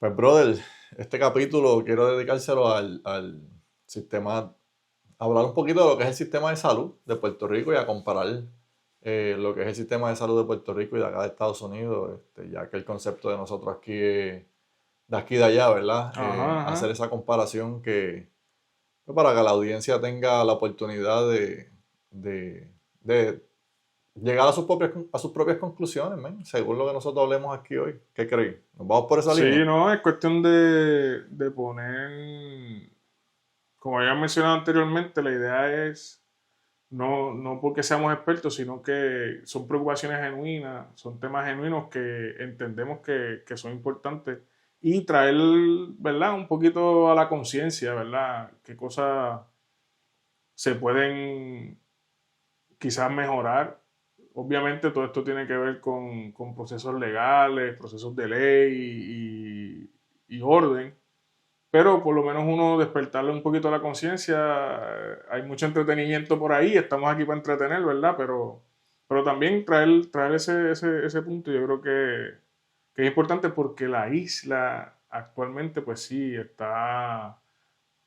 Pues, brother, este capítulo quiero dedicárselo al sistema, a hablar un poquito de lo que es el sistema de salud de Puerto Rico y a comparar lo que es el sistema de salud de Puerto Rico y de acá de Estados Unidos, ya que el concepto de nosotros aquí es de aquí y de allá, ¿verdad? Ajá, Hacer ajá. esa comparación pues, para que la audiencia tenga la oportunidad de, de llegar a sus propias conclusiones, man, según lo que nosotros hablemos aquí hoy. ¿Qué crees? ¿Nos vamos por esa Sí, línea? no, es cuestión de poner, como había mencionado anteriormente, la idea es no porque seamos expertos, sino que son preocupaciones genuinas, son temas genuinos que entendemos que son importantes y traer, ¿verdad? Un poquito a la conciencia, ¿verdad? Qué cosas se pueden quizás mejorar. Obviamente todo esto tiene que ver con procesos legales, procesos de ley y orden, pero por lo menos uno despertarle un poquito la conciencia. Hay mucho entretenimiento por ahí, estamos aquí para entretener, ¿verdad? Pero también traer ese punto yo creo que es importante porque la isla actualmente pues sí está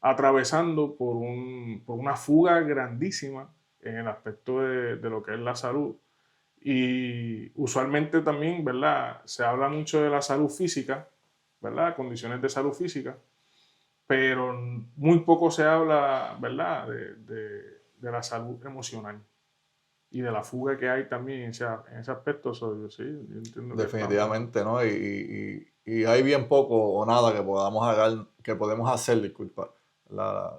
atravesando por una fuga grandísima en el aspecto de lo que es la salud. Y usualmente también, ¿verdad? Se habla mucho de la salud física, ¿verdad? Condiciones de salud física, pero muy poco se habla, ¿verdad? De la salud emocional y de la fuga que hay también en ese aspecto. Yo sí, yo entiendo que estamos... Definitivamente, ¿no? Y hay bien poco o nada que podamos hacer, que podemos hacer, disculpa, la,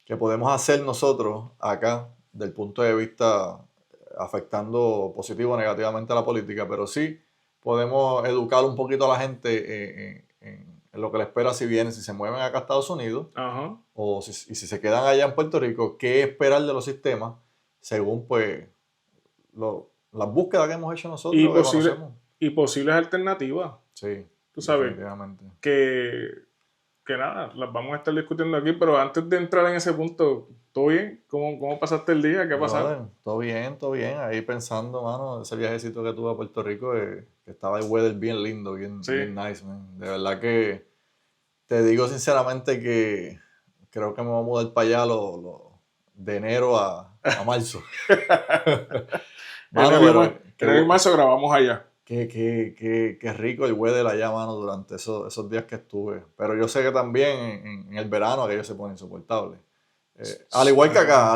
que podemos hacer nosotros acá, del punto de vista afectando positivo o negativamente a la política, pero sí podemos educar un poquito a la gente en lo que le espera si vienen, si se mueven acá a Estados Unidos, Ajá. y si se quedan allá en Puerto Rico, qué esperar de los sistemas según pues las búsquedas que hemos hecho nosotros y Y, lo que posible, conocemos. y posibles alternativas. Sí, Tú sabes, definitivamente. que, que nada, las vamos a estar discutiendo aquí, pero antes de entrar en ese punto, ¿todo bien? ¿Cómo pasaste el día? ¿Qué ha pasado? Brother, todo bien, todo bien. Ahí pensando, mano, ese viajecito que tuve a Puerto Rico, que estaba el weather bien lindo, bien, Sí. bien nice, man. De verdad que te digo sinceramente que creo que me voy a mudar para allá de enero a marzo. Mano, Enero y, pero enero y marzo grabamos allá. qué rico el weather allá, mano, durante esos días que estuve. Pero yo sé que también en el verano aquello se pone insoportable. Al igual que acá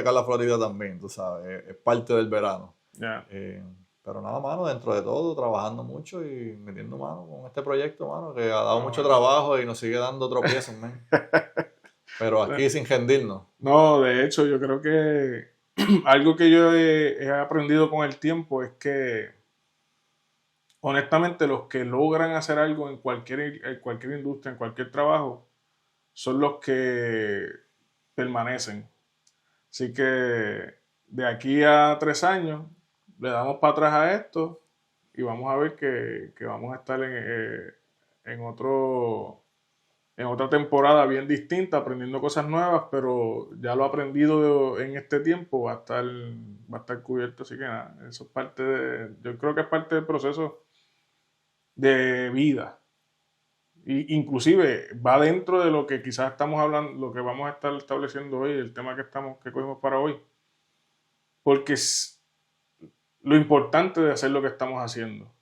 en la Florida también, tú sabes, es parte del verano. Ya. Eh, pero nada, mano, dentro de todo, trabajando mucho y metiendo mano con este proyecto, mano, que ha dado Ah, mucho bueno. trabajo y nos sigue dando tropiezos, man. Pero aquí sin rendirnos. No, de hecho, yo creo que algo que yo he aprendido con el tiempo es que, honestamente, los que logran hacer algo en cualquier industria, en cualquier trabajo, son los que permanecen. Así que de aquí a 3 años le damos para atrás a esto y vamos a ver que vamos a estar en en otra temporada bien distinta, aprendiendo cosas nuevas, pero ya lo aprendido en este tiempo va a estar cubierto, así que nada, eso es parte yo creo que es parte del proceso de vida. Inclusive va dentro de lo que quizás estamos hablando, lo que vamos a estar estableciendo hoy, el tema que cogimos para hoy, porque es lo importante de hacer lo que estamos haciendo.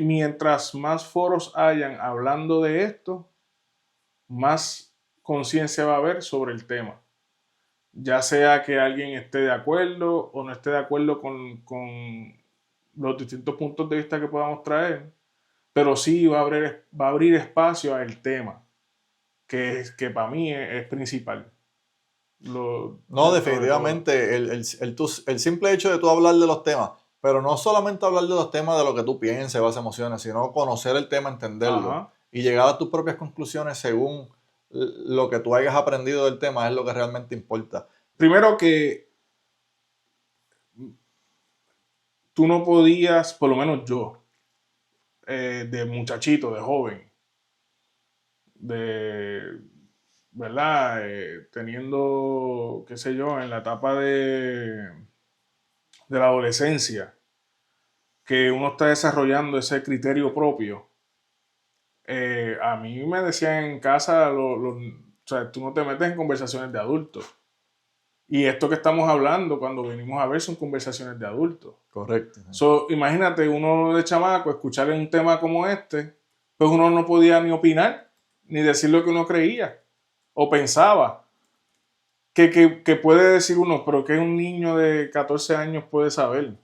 Mientras más foros hayan hablando de esto, más conciencia va a haber sobre el tema. Ya sea que alguien esté de acuerdo o no esté de acuerdo con los distintos puntos de vista que podamos traer, pero sí va a abrir espacio al tema, que para mí es principal. No, Dentro de todo. definitivamente, el simple hecho de tú hablar de los temas, pero no solamente hablar de los temas de lo que tú pienses, vas emociones, sino conocer el tema, entenderlo Ajá. y llegar a tus propias conclusiones según lo que tú hayas aprendido del tema es lo que realmente importa. Primero que tú no podías, por lo menos yo, de muchachito, de joven, de, ¿verdad? Teniendo, qué sé yo, en la etapa de la adolescencia, que uno está desarrollando ese criterio propio, A mí me decían en casa, o sea, tú no te metes en conversaciones de adultos. Y esto que estamos hablando cuando venimos a ver son conversaciones de adultos. Correcto. So, imagínate, uno de chamaco, escuchar un tema como este, pues uno no podía ni opinar, ni decir lo que uno creía o pensaba. Que puede decir uno, pero que un niño de 14 años puede saber.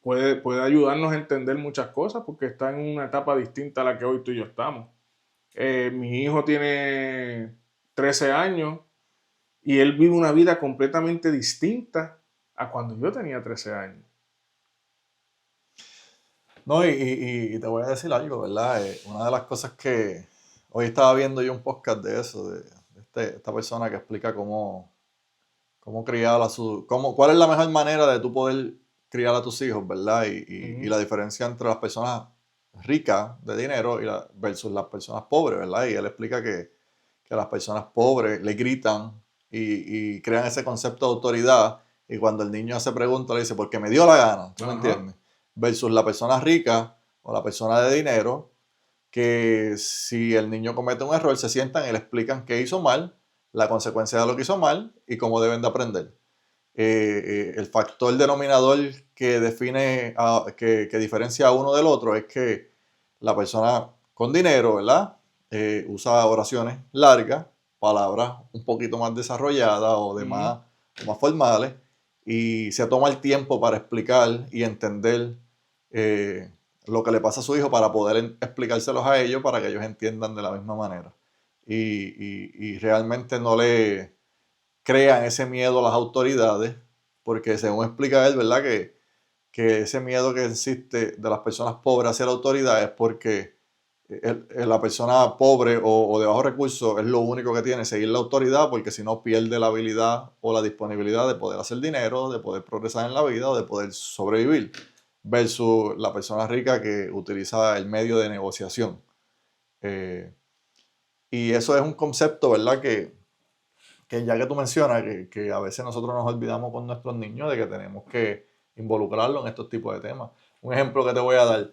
Puede ayudarnos a entender muchas cosas porque está en una etapa distinta a la que hoy tú y yo estamos. Mi hijo tiene 13 años y él vive una vida completamente distinta a cuando yo tenía 13 años. No, y te voy a decir algo, ¿verdad? Una de las cosas que hoy estaba viendo yo un podcast de eso, de esta persona que explica cómo criar cuál es la mejor manera de tú poder criar a tus hijos, ¿verdad? Y la diferencia entre las personas ricas de dinero versus las personas pobres, ¿verdad? Y él explica que las personas pobres le gritan y crean ese concepto de autoridad, y cuando el niño hace preguntas le dice, porque me dio la gana, ¿tú me entiendes? Versus la persona rica o la persona de dinero, que si el niño comete un error, se sientan y le explican qué hizo mal, la consecuencia de lo que hizo mal y cómo deben de aprender. El factor denominador que define, que diferencia a uno del otro es que la persona con dinero, ¿verdad? Usa oraciones largas, palabras un poquito más desarrolladas o de más formales, y se toma el tiempo para explicar y entender lo que le pasa a su hijo para poder explicárselos a ellos para que ellos entiendan de la misma manera. Y realmente no le crean ese miedo a las autoridades, porque según explica él, ¿verdad? Que ese miedo que existe de las personas pobres hacia la autoridad es porque la persona pobre o de bajos recursos es lo único que tiene, seguir la autoridad, porque si no pierde la habilidad o la disponibilidad de poder hacer dinero, de poder progresar en la vida o de poder sobrevivir, versus la persona rica que utiliza el medio de negociación. Y eso es un concepto, ¿verdad? Que ya que tú mencionas que a veces nosotros nos olvidamos con nuestros niños de que tenemos que involucrarlos en estos tipos de temas. Un ejemplo que te voy a dar.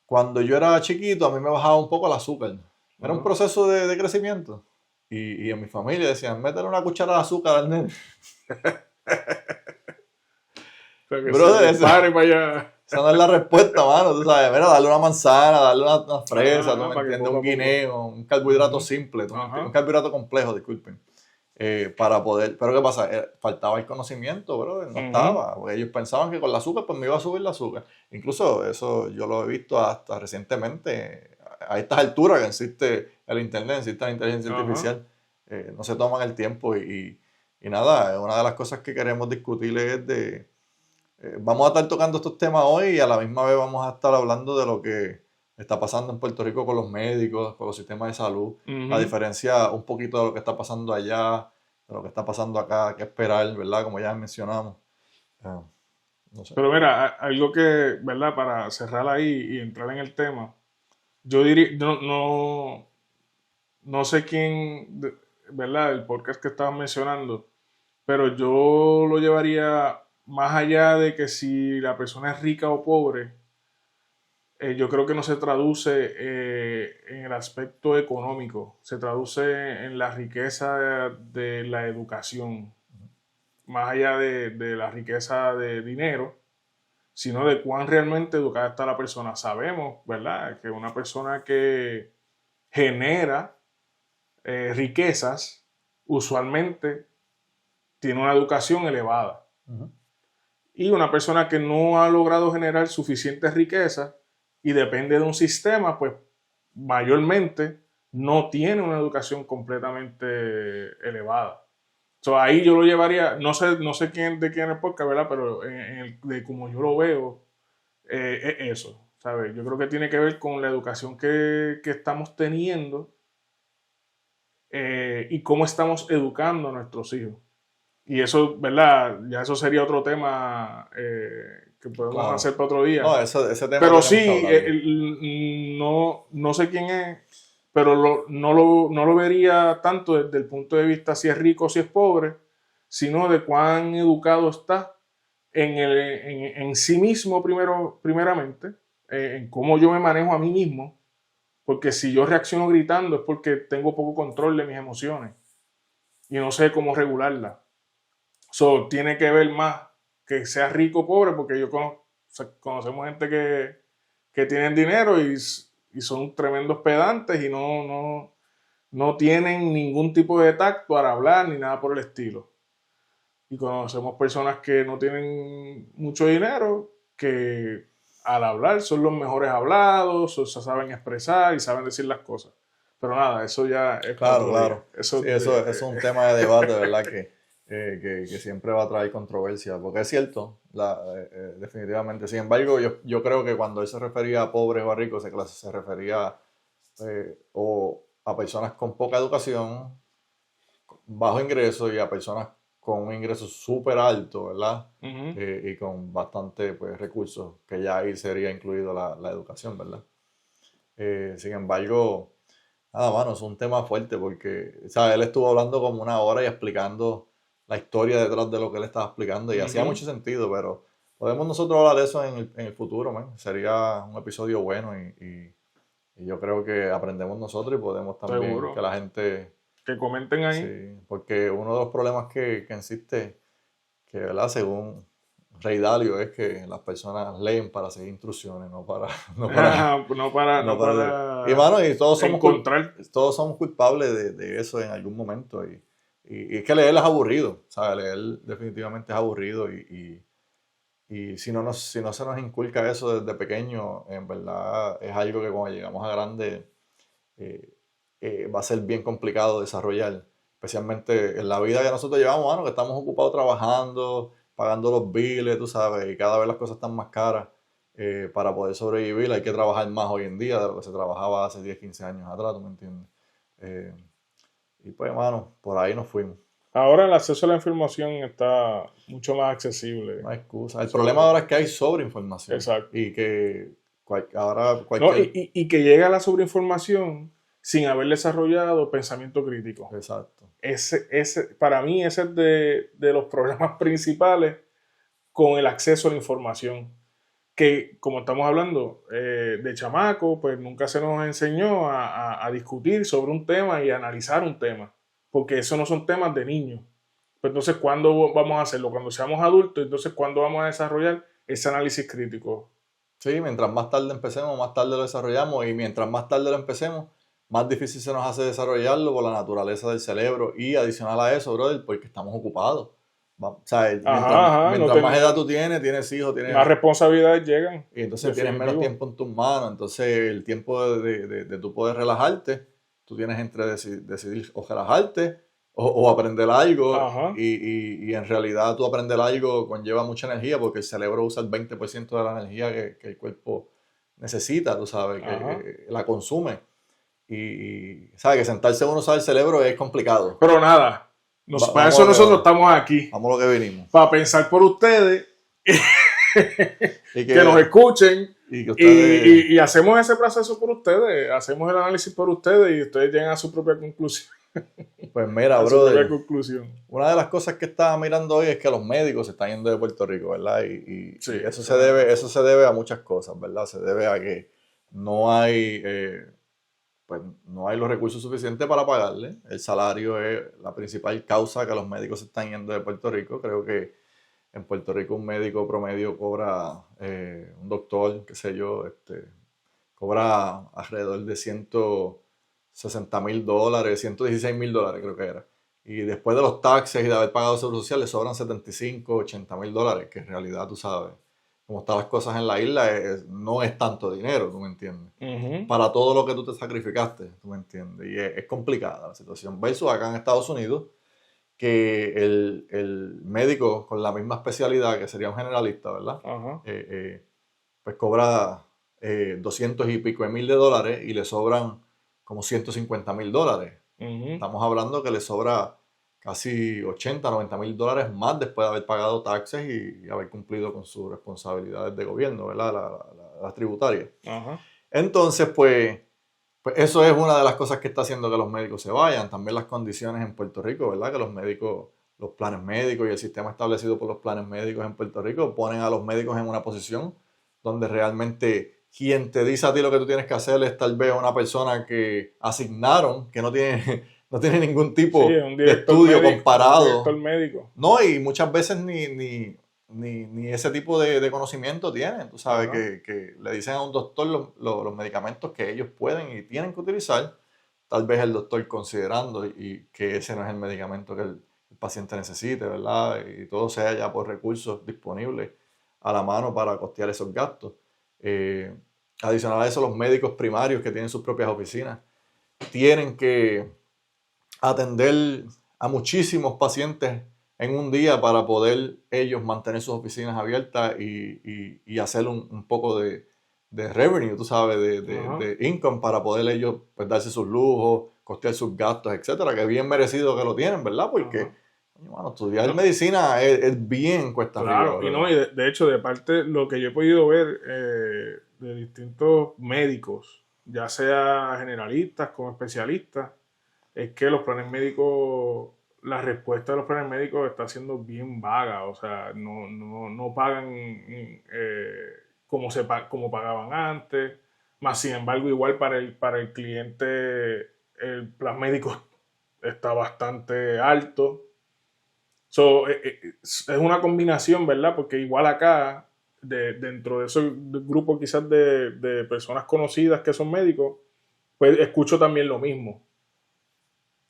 Cuando yo era chiquito, a mí me bajaba un poco el azúcar. Era un proceso de crecimiento. Y en mi familia decían, métele una cuchara de azúcar al nene. Brother, esa no es la respuesta, mano. Tú sabes, mira, darle una manzana, darle una fresa, ¿tú me entiendes? Un guineo, un carbohidrato simple, un carbohidrato complejo, disculpen. Para poder, pero ¿qué pasa? Faltaba el conocimiento, bro, no estaba, porque ellos pensaban que con el azúcar pues me iba a subir el azúcar. Incluso eso yo lo he visto hasta recientemente, a estas alturas que existe el internet, existe la inteligencia artificial, no se toman el tiempo y nada, una de las cosas que queremos discutir es vamos a estar tocando estos temas hoy y a la misma vez vamos a estar hablando de lo que está pasando en Puerto Rico con los médicos, con los sistemas de salud, la diferencia un poquito de lo que está pasando allá, de lo que está pasando acá, qué esperar, ¿verdad? Como ya mencionamos. No sé. Pero mira, algo que, ¿verdad? Para cerrar ahí y entrar en el tema, yo diría, no sé quién, ¿verdad? El podcast que estabas mencionando, pero yo lo llevaría más allá de que si la persona es rica o pobre. Yo creo que no se traduce en el aspecto económico, se traduce en la riqueza de la educación, más allá de la riqueza de dinero, sino de cuán realmente educada está la persona. Sabemos, ¿verdad?, que una persona que genera riquezas usualmente tiene una educación elevada. Y una persona que no ha logrado generar suficientes riquezas y depende de un sistema, pues mayormente no tiene una educación completamente elevada. Ahí yo lo llevaría, no sé de quién es el podcast, ¿verdad? Pero de como yo lo veo, es eso, ¿sabes? Yo creo que tiene que ver con la educación que estamos teniendo y cómo estamos educando a nuestros hijos. Y eso, ¿verdad? Ya eso sería otro tema que podemos hacer para otro día. No, ese tema. Pero sí, no sé quién es, pero no lo vería tanto desde el punto de vista si es rico o si es pobre, sino de cuán educado está en sí mismo primeramente, en cómo yo me manejo a mí mismo Porque si yo reacciono gritando es porque tengo poco control de mis emociones y no sé cómo regularlas. So, tiene que ver más que sea rico o pobre, porque conocemos gente que tienen dinero y son tremendos pedantes y no tienen ningún tipo de tacto al hablar ni nada por el estilo. Y conocemos personas que no tienen mucho dinero, que al hablar son los mejores hablados, o se saben expresar y saben decir las cosas. Pero nada, eso ya es para Claro, otro día. claro. Sí, eso es un tema de debate, ¿verdad? Que siempre va a traer controversia, porque es cierto, definitivamente. Sin embargo, yo creo que cuando él se refería a pobres o a ricos, se refería o a personas con poca educación, bajo ingreso y a personas con un ingreso súper alto, ¿verdad? Uh-huh. Y con bastante pues, recursos, que ya ahí sería incluido la educación, ¿verdad? Sin embargo, nada, mano, es un tema fuerte porque, ¿sabes? Él estuvo hablando como una hora y explicando la historia detrás de lo que él estaba explicando y hacía mucho sentido, pero podemos nosotros hablar de eso en el futuro, man. Sería un episodio bueno y yo creo que aprendemos nosotros y podemos también Seguro. que la gente... Que comenten ahí. Sí, porque uno de los problemas que existe, que, ¿verdad? Según Rey Dalio, es que las personas leen para seguir instrucciones, no para... No para No para y mano, y encontrar. todos somos culpables de eso en algún momento. Y es que leer es aburrido, ¿sabes? Leer definitivamente es aburrido. Y si no se nos inculca eso desde pequeño, en verdad es algo que cuando llegamos a grande eh, va a ser bien complicado desarrollar. Especialmente en la vida que nosotros llevamos, mano, que estamos ocupados trabajando, pagando los biles, tú sabes, y cada vez las cosas están más caras. Para poder sobrevivir hay que trabajar más hoy en día de lo que se trabajaba hace 10 15 años atrás, ¿tú me entiendes? Eh, y pues, hermano, por ahí nos fuimos. Ahora el acceso a la información está mucho más accesible. No hay excusa. El problema ahora es que hay sobreinformación. Exacto. Y que ahora No, cualquier... y que llega la sobreinformación sin haber desarrollado pensamiento crítico. Exacto. Para mí ese es de los problemas principales con el acceso a la información. Que como estamos hablando de chamaco, pues nunca se nos enseñó a discutir sobre un tema y a analizar un tema. Porque eso no son temas de niños. Pues entonces, ¿cuándo vamos a hacerlo? Cuando seamos adultos, entonces, ¿cuándo vamos a desarrollar ese análisis crítico? Sí, mientras más tarde empecemos, más tarde lo desarrollamos y mientras más tarde lo empecemos, más difícil se nos hace desarrollarlo por la naturaleza del cerebro y adicional a eso, brother, porque estamos ocupados. O sea, mientras más edad tú tienes hijos, más responsabilidades llegan. Y entonces tienes menos tiempo en tus manos, entonces el tiempo de tú poder relajarte, tú tienes entre decidir o relajarte o aprender algo y en realidad tú aprender algo conlleva mucha energía porque el cerebro usa el 20% de la energía que el cuerpo necesita, tú sabes, que la consume. Y sabes que sentarse uno a usar el cerebro es complicado. Pero nada, para eso nosotros estamos aquí. Vamos a lo que vinimos. Para pensar por ustedes, que nos escuchen y hacemos ese proceso por ustedes, hacemos el análisis por ustedes y ustedes llegan a su propia conclusión. Pues mira, brother, una de las cosas que estaba mirando hoy es que los médicos se están yendo de Puerto Rico, ¿verdad? Y eso se debe a muchas cosas, ¿verdad? Se debe a que no hay, pues, no hay los recursos suficientes para pagarle. El salario es la principal causa que los médicos se están yendo de Puerto Rico. Creo que en Puerto Rico un médico promedio cobra, un doctor, qué sé yo, cobra alrededor de $160,000, $116,000 creo que era. Y después de los taxes y de haber pagado seguro social, le sobran $75,000, $80,000, que en realidad, tú sabes, como están las cosas en la isla, no es tanto dinero, ¿tú me entiendes? Para todo lo que tú te sacrificaste, ¿tú me entiendes? Y es complicada la situación. Versus acá en Estados Unidos, que el médico con la misma especialidad, que sería un generalista, ¿verdad? Pues cobra 200 y pico de mil de dólares y le sobran como $150,000. Estamos hablando que le sobra casi 80, $90,000 más después de haber pagado taxes y haber cumplido con sus responsabilidades de gobierno, ¿verdad? Las tributarias. Entonces, pues eso es una de las cosas que está haciendo que los médicos se vayan. También las condiciones en Puerto Rico, ¿verdad? Que los médicos, los planes médicos y el sistema establecido por los planes médicos en Puerto Rico ponen a los médicos en una posición donde realmente quien te dice a ti lo que tú tienes que hacer es tal vez una persona que asignaron, que no tiene, no tiene ningún tipo Sí, es un de director estudio médico, comparado. un director médico. No, y muchas veces ni ese tipo de conocimiento tienen. Tú sabes Ajá. que le dicen a un doctor los medicamentos que ellos pueden y tienen que utilizar. Tal vez el doctor considerando y que ese no es el medicamento que el paciente necesite, ¿verdad? Y todo sea ya por recursos disponibles a la mano para costear esos gastos. Eh, Adicional a eso, los médicos primarios que tienen sus propias oficinas tienen que atender a muchísimos pacientes en un día para poder ellos mantener sus oficinas abiertas y hacer un poco de revenue, tú sabes, de income para poder ellos pues, darse sus lujos, costear sus gastos, etcétera, que es bien merecido que lo tienen, ¿verdad? Porque bueno, estudiar medicina es bien cuesta claro, arriba. y no, y de hecho, de parte, lo que yo he podido ver de distintos médicos, ya sea generalistas como especialistas, es que los planes médicos, la respuesta de los planes médicos está siendo bien vaga, o sea, no pagan como pagaban antes, más sin embargo, igual para el cliente el plan médico está bastante alto. Es una combinación, ¿verdad? Porque igual acá, dentro de ese grupo quizás de personas conocidas que son médicos, pues escucho también lo mismo.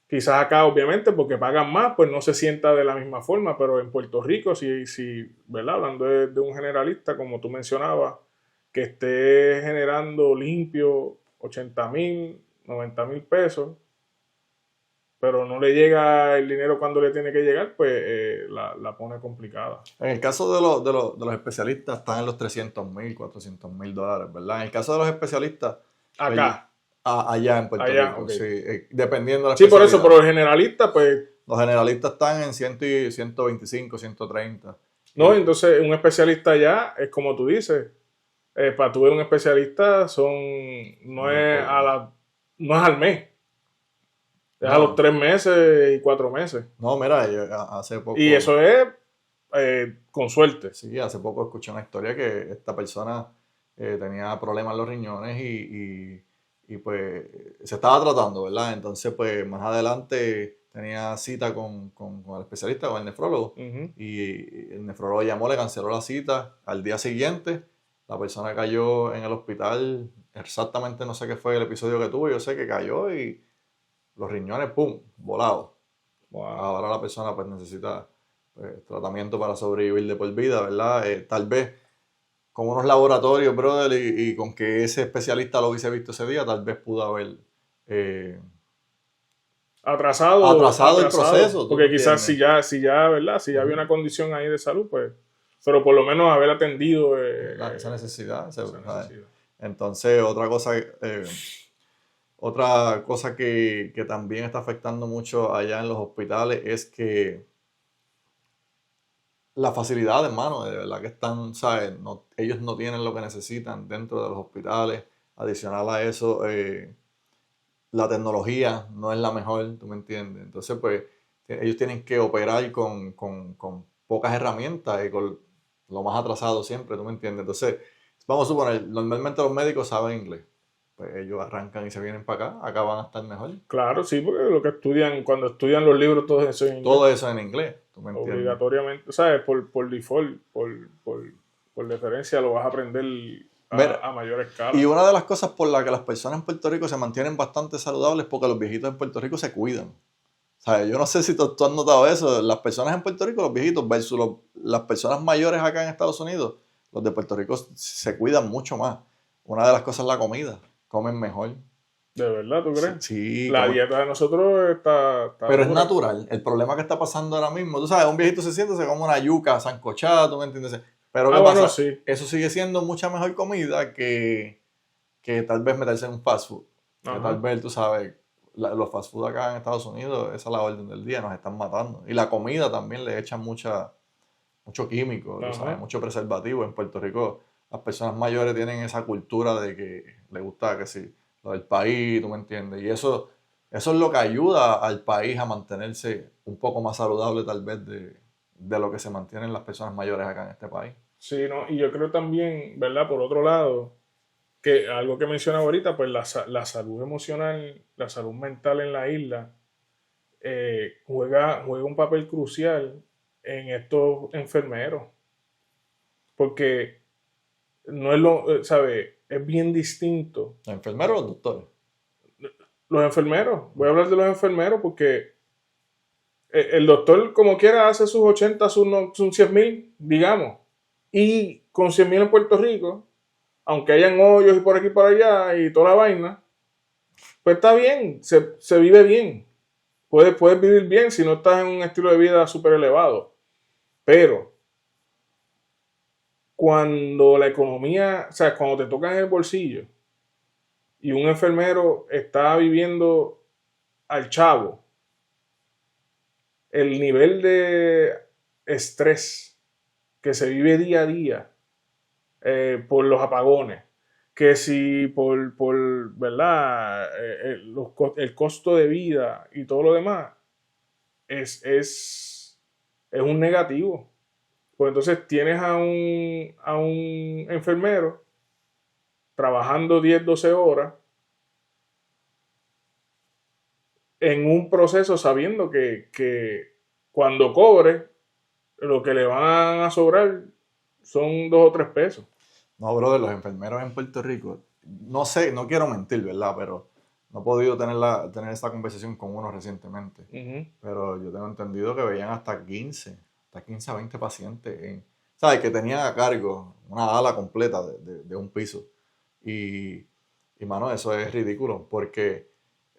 Quizás acá, obviamente, porque pagan más, pues no se sienta de la misma forma, pero en Puerto Rico, ¿verdad? Hablando de un generalista, como tú mencionabas, que esté generando limpio 80,000, 90,000 pesos, pero no le llega el dinero cuando le tiene que llegar, pues la pone complicada. En el caso de los especialistas están en los 300,000, 400,000 dólares, ¿verdad? En el caso de los especialistas, pues, Acá, allá en Puerto allá, Rico, ok. sí, dependiendo de la Sí, por eso, especialidad. pero el generalista, pues, Los generalistas están en 100 y 125, 130. no, entonces un especialista allá es como tú dices, para tu ver un especialista no Muy es poco. no es al mes, es a los No, 3 meses y 4 meses. no, mira, yo hace Y poco, eso es con suerte. sí, hace poco escuché una historia que esta persona tenía problemas en los riñones y, pues se estaba tratando, ¿verdad? Entonces, pues más adelante tenía cita con el especialista, con el nefrólogo, Ujú. y el nefrólogo llamó, le canceló la cita. Al día siguiente, la persona cayó en el hospital, exactamente no sé qué fue el episodio que tuvo, yo sé que cayó y los riñones, ¡pum!, volados. Wow. Ahora la persona pues necesita tratamiento para sobrevivir de por vida, ¿verdad? Tal vez con unos laboratorios, brother, y con que ese especialista lo hubiese visto ese día, tal vez pudo haber eh, atrasado el Atrasado. proceso, ¿tú me Porque quizás entiendes? ¿verdad? Si ya había una condición ahí de salud, pues, pero por lo menos haber atendido Esa necesidad. esa ¿Sabes? necesidad. Entonces, otra cosa que también está afectando mucho allá en los hospitales es que las facilidades, hermano, de verdad que están, ¿sabes? No, ellos no tienen lo que necesitan dentro de los hospitales. Adicional a eso, la tecnología no es la mejor, ¿tú me entiendes? Entonces, pues, ellos tienen que operar con pocas herramientas y con lo más atrasado siempre, ¿tú me entiendes? Entonces, vamos a suponer, normalmente los médicos saben inglés. Pues ellos arrancan y se vienen para acá van a estar mejor. Claro, sí, porque lo que estudian, cuando estudian los libros, todo eso en inglés. Todo eso en inglés, ¿tú me entiendes? Obligatoriamente, ¿sabes? Por default, por deferencia, lo vas a aprender Mira, a mayor y escala. una de las cosas por las que las personas en Puerto Rico se mantienen bastante saludables es porque los viejitos en Puerto Rico se cuidan. O sea, yo no sé si tú has notado eso. Las personas en Puerto Rico, los viejitos, versus las personas mayores acá en Estados Unidos, los de Puerto Rico se cuidan mucho más. Una de las cosas es la comida. Comen mejor. ¿De verdad, tú Sí, crees? sí, La comen. dieta de nosotros está Pero es dura. natural. El problema que está pasando ahora mismo, tú sabes, un viejito se siente, se come una yuca sancochada, ¿tú me entiendes? Pero Ah, ¿qué bueno, pasa? sí. Eso sigue siendo mucha mejor comida que tal vez meterse en un fast food. Que tal Ajá. vez, tú sabes, los fast food acá en Estados Unidos, esa es la orden del día, nos están matando. Y la comida también le echan mucho químico, tú sabes, Ajá. mucho preservativo. En Puerto Rico las personas mayores tienen esa cultura de que les gusta que sí, lo del país, tú me entiendes. Y eso es lo que ayuda al país a mantenerse un poco más saludable tal vez de lo que se mantienen las personas mayores acá en este país. Sí, no, y yo creo también, ¿verdad? Por otro lado, que algo que mencionaba ahorita, pues la salud emocional, la salud mental en la isla juega un papel crucial en estos enfermeros, porque no es ¿sabe? Es bien distinto. ¿Los enfermeros o los doctores? Los enfermeros, voy a hablar de los enfermeros porque el doctor como quiera hace sus 80, sus 100,000, digamos, y con 100,000 en Puerto Rico, aunque hayan hoyos y por aquí y por allá y toda la vaina, pues está bien, se vive bien. Puedes vivir bien si no estás en un estilo de vida súper elevado. Pero cuando la economía, o sea, cuando te toca en el bolsillo y un enfermero está viviendo al chavo, el nivel de estrés que se vive día a día por los apagones, que si por ¿verdad? El costo de vida y todo lo demás es un negativo. Pues entonces tienes a un enfermero trabajando 10 12 horas en un proceso sabiendo que cuando cobre, lo que le van a sobrar son 2 o 3 pesos. No, brother, los enfermeros en Puerto Rico, no sé, no quiero mentir, ¿verdad? Pero no he podido tener esta conversación con uno recientemente. Uh-huh. Pero yo tengo entendido que veían hasta 15 a 20 pacientes. ¿Sabes? Que tenían a cargo una ala completa de un piso. Y, mano, eso es ridículo, porque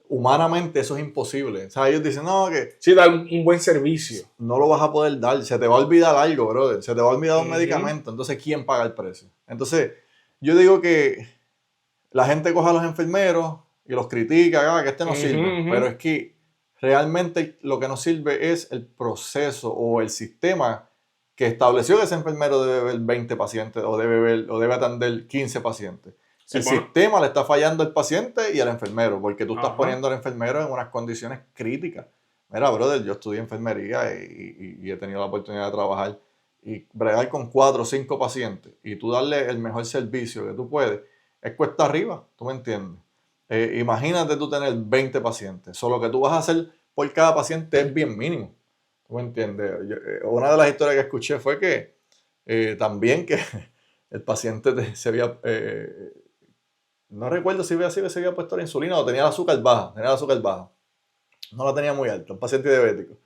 humanamente eso es imposible. O sea, ellos dicen, no, que Sí, dar un buen servicio. no lo vas a poder dar, se te va a olvidar algo, brother, se te va a olvidar un Uh-huh. medicamento, entonces ¿quién paga el precio? Entonces, yo digo que la gente coja a los enfermeros y los critica, que este no sirve, pero es que realmente lo que no sirve es el proceso o el sistema que estableció que ese enfermero debe ver 20 pacientes o debe atender 15 pacientes. Sí, El bueno. sistema le está fallando al paciente y al enfermero, porque tú estás Ajá. poniendo al enfermero en unas condiciones críticas. Mira, brother, yo estudié enfermería y he tenido la oportunidad de trabajar y bregar con 4 o 5 pacientes y tú darle el mejor servicio que tú puedes, es cuesta arriba, ¿tú me entiendes? Imagínate tú tener 20 pacientes, solo que tú vas a hacer por cada paciente es bien mínimo, ¿tú me entiendes? Una de las historias que escuché fue que también que el paciente se había, no recuerdo si se había puesto la insulina o tenía el azúcar baja, no la tenía muy alta, un paciente diabético.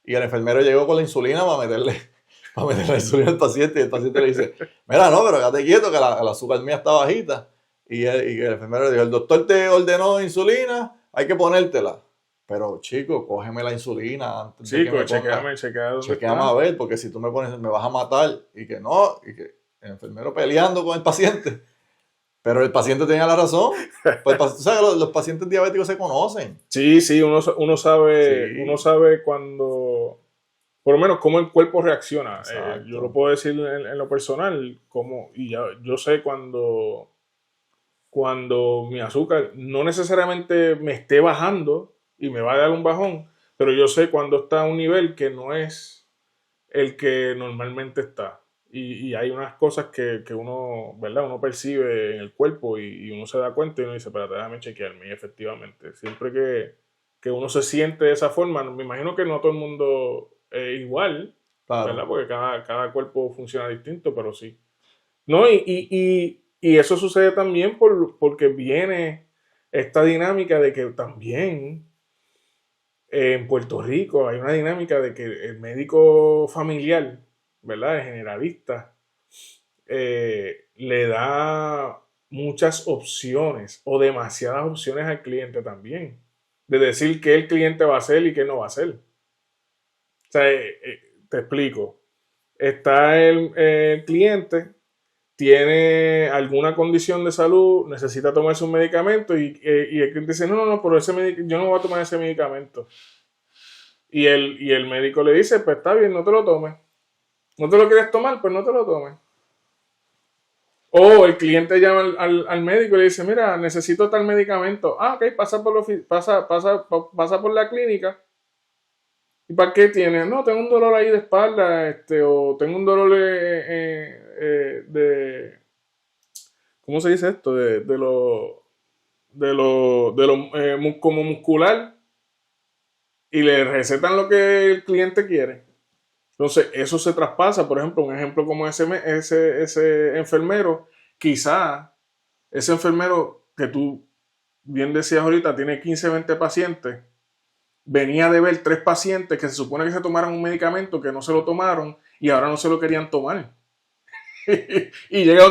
Y el enfermero llegó con la insulina para meterle la insulina al paciente y el paciente le dice, mira, no, pero quédate quieto que el azúcar mía está bajita. Y el enfermero le dijo, el doctor te ordenó insulina, hay que ponértela. Pero chico, cógeme la insulina antes de que me ponga. Chequeame a ver, porque si tú me pones, me vas a matar. Y que no, y que el enfermero peleando con el paciente. Pero el paciente tenía la razón. Pues, tú sabes, los pacientes diabéticos se conocen. Sí, uno sabe cuando, por lo menos cómo el cuerpo reacciona. Yo lo puedo decir en lo personal, y yo sé cuando mi azúcar no necesariamente me esté bajando y me va a dar un bajón, pero yo sé cuando está a un nivel que no es el que normalmente está. Y hay unas cosas que uno, ¿verdad? Uno percibe en el cuerpo y uno se da cuenta y uno dice, espérate, déjame chequearme. Y efectivamente, siempre que uno se siente de esa forma, me imagino que no todo el mundo es igual, Claro. ¿verdad? Porque cada cuerpo funciona distinto, pero sí. No, y eso sucede también porque viene esta dinámica de que también en Puerto Rico hay una dinámica de que el médico familiar, ¿verdad? El generalista, le da muchas opciones o demasiadas opciones al cliente también. De decir qué el cliente va a hacer y qué no va a hacer. O sea, te explico. Está el cliente, tiene alguna condición de salud, necesita tomarse un medicamento y el cliente dice, no, pero yo no voy a tomar ese medicamento. Y el médico le dice, pues está bien, no te lo tomes. ¿No te lo quieres tomar? Pues no te lo tomes. O el cliente llama al médico y le dice, mira, necesito tal medicamento. Ah, ok, pasa por la clínica. ¿Y para qué tienes? No, tengo un dolor ahí de espalda, o tengo un dolor ¿cómo se dice esto? De lo como muscular y le recetan lo que el cliente quiere. Entonces, eso se traspasa, por ejemplo, un ejemplo como ese enfermero, quizá ese enfermero que tú bien decías ahorita, tiene 15, 20 pacientes, venía de ver 3 pacientes que se supone que se tomaran un medicamento que no se lo tomaron y ahora no se lo querían tomar. Y llega